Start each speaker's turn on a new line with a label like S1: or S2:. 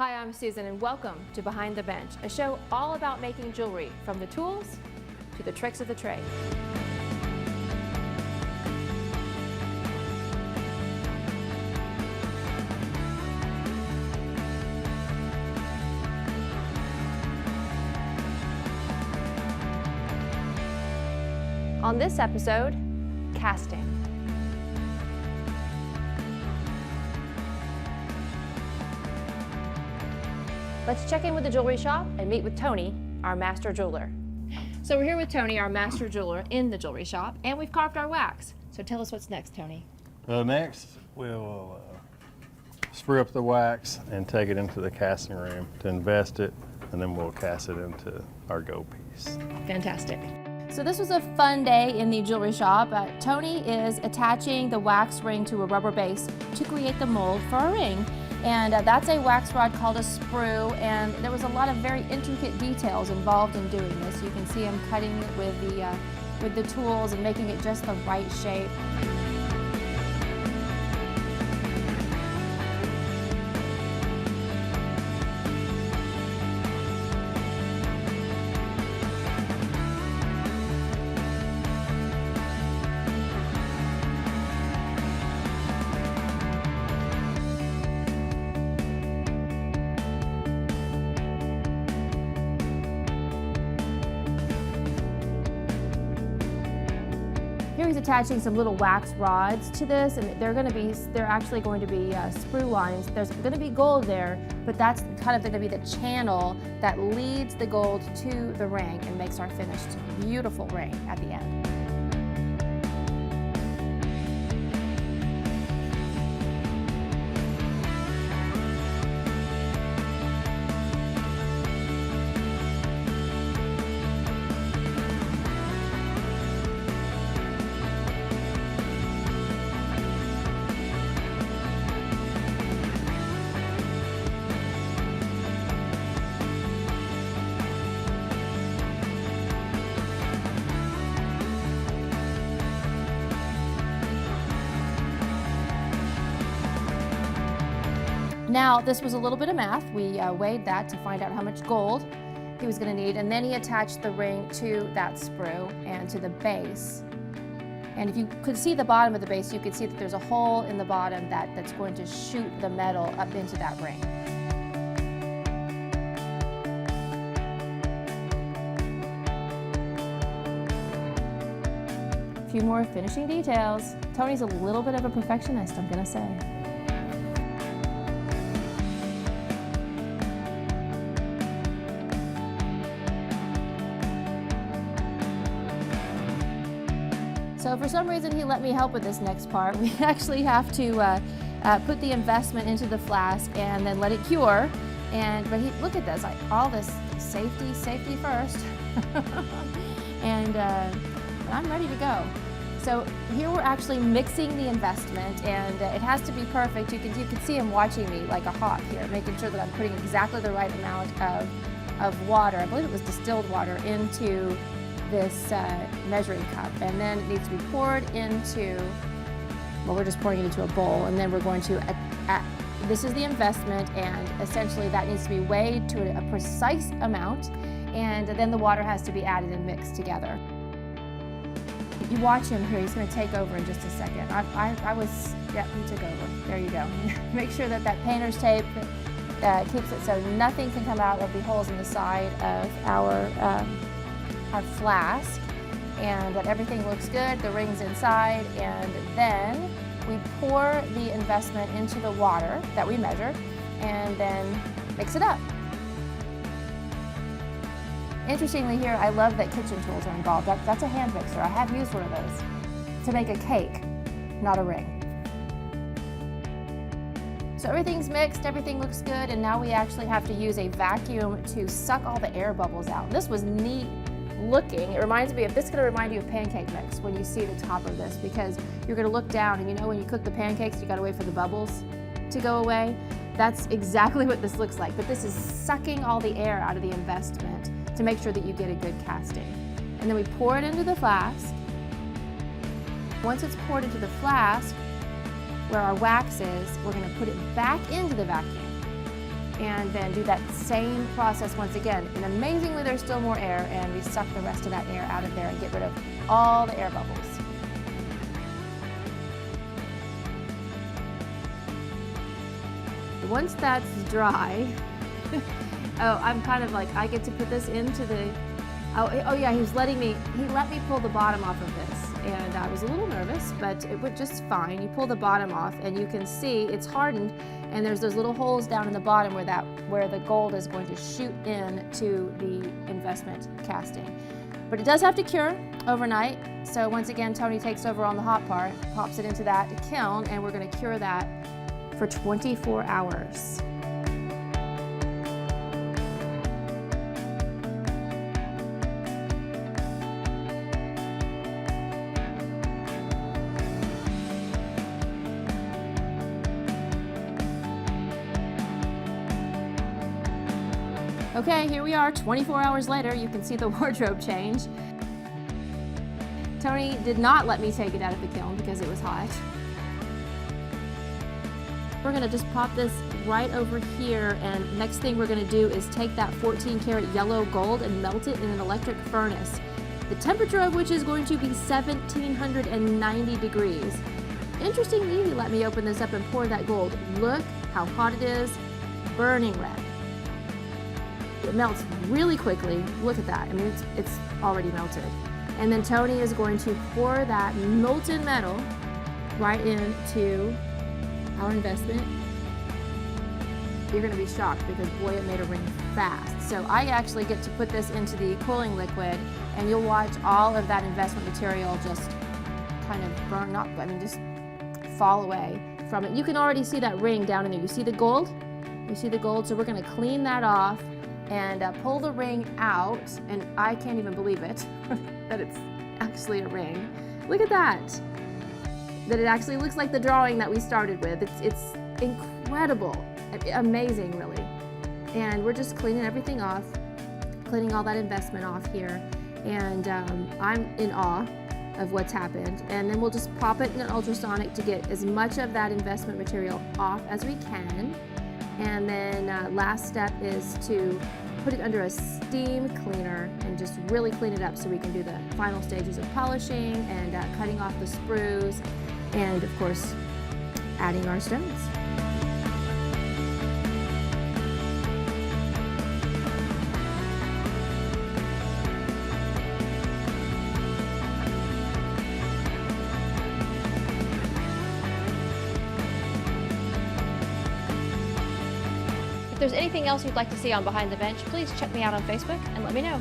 S1: Hi, I'm Susan and welcome to Behind the Bench, a show all about making jewelry, from the tools to the tricks of the trade. On this episode, casting. Let's check in with the jewelry shop and meet with Tony, our master jeweler. So we're here with Tony, our master jeweler in the jewelry shop, and we've carved our wax. So tell us what's next, Tony.
S2: Next, we'll sprue up the wax and take it into the casting room to invest it, and then we'll cast it into our gold piece.
S1: Fantastic. So this was a fun day in the jewelry shop. Tony is attaching the wax ring to a rubber base to create the mold for a ring. And that's a wax rod called a sprue, and there was a lot of very intricate details involved in doing this. You can see him cutting it with the tools and making it just the right shape. Here he's attaching some little wax rods to this, and they're actually going to be sprue lines. There's going to be gold there, but that's kind of going to be the channel that leads the gold to the ring and makes our finished beautiful ring at the end. Now, this was a little bit of math. We weighed that to find out how much gold he was going to need, and then he attached the ring to that sprue and to the base. And if you could see the bottom of the base, you could see that there's a hole in the bottom that's going to shoot the metal up into that ring. A few more finishing details. Tony's a little bit of a perfectionist, I'm going to say. So for some reason he let me help with this next part. We actually have to put the investment into the flask and then let it cure. But look at this, all this safety first. and I'm ready to go. So here we're actually mixing the investment, and it has to be perfect. You can see him watching me like a hawk here, making sure that I'm putting exactly the right amount of water. I believe it was distilled water into this measuring cup, and then it needs to be poured into, well, we're just pouring it into a bowl, and then we're going to, this is the investment, and essentially that needs to be weighed to a precise amount, and then the water has to be added and mixed together. You watch him here, he's going to take over in just a second. Yeah, he took over. There you go. Make sure that painter's tape keeps it so nothing can come out of the holes in the side of our flask, and that everything looks good, the ring's inside, and then we pour the investment into the water that we measured and then mix it up. Interestingly here, I love that kitchen tools are involved. That's a hand mixer. I have used one of those to make a cake, not a ring. So everything's mixed, everything looks good, and now we actually have to use a vacuum to suck all the air bubbles out. This was neat looking. It reminds me of, this is going to remind you of pancake mix when you see the top of this, because you're going to look down, and you know when you cook the pancakes, you got to wait for the bubbles to go away. That's exactly what this looks like, but this is sucking all the air out of the investment to make sure that you get a good casting. And then we pour it into the flask. Once it's poured into the flask, where our wax is, we're going to put it back into the vacuum. and then do that same process once again. And amazingly, there's still more air, and we suck the rest of that air out of there and get rid of all the air bubbles. Once that's dry, oh, I'm kind of like, I get to put this into the, oh yeah, he let me pull the bottom off of this, and I was a little nervous, but it went just fine. You pull the bottom off, and you can see it's hardened, and there's those little holes down in the bottom where the gold is going to shoot in to the investment casting. But it does have to cure overnight, so once again, Tony takes over on the hot part, pops it into that kiln, and we're going to cure that for 24 hours. Okay, here we are, 24 hours later. You can see the wardrobe change. Tony did not let me take it out of the kiln because it was hot. We're gonna just pop this right over here, and next thing we're gonna do is take that 14 karat yellow gold and melt it in an electric furnace, the temperature of which is going to be 1790 degrees. Interestingly, he let me open this up and pour that gold. Look how hot it is, burning red. It melts really quickly. Look at that. I mean, it's already melted. And then Tony is going to pour that molten metal right into our investment. You're going to be shocked because, boy, it made a ring fast. So I actually get to put this into the cooling liquid, and you'll watch all of that investment material just kind of burn up. I mean, just fall away from it. You can already see that ring down in there. You see the gold? You see the gold? So we're going to clean that off and pull the ring out, and I can't even believe it that it's actually a ring. Look at that. That it actually looks like the drawing that we started with. It's incredible, amazing really. And we're just cleaning everything off, cleaning all that investment off here, and I'm in awe of what's happened. And then we'll just pop it in an ultrasonic to get as much of that investment material off as we can. And then last step is to put it under a steam cleaner and just really clean it up so we can do the final stages of polishing and cutting off the sprues, and of course adding our stones. If there's anything else you'd like to see on Behind the Bench, please check me out on Facebook and let me know.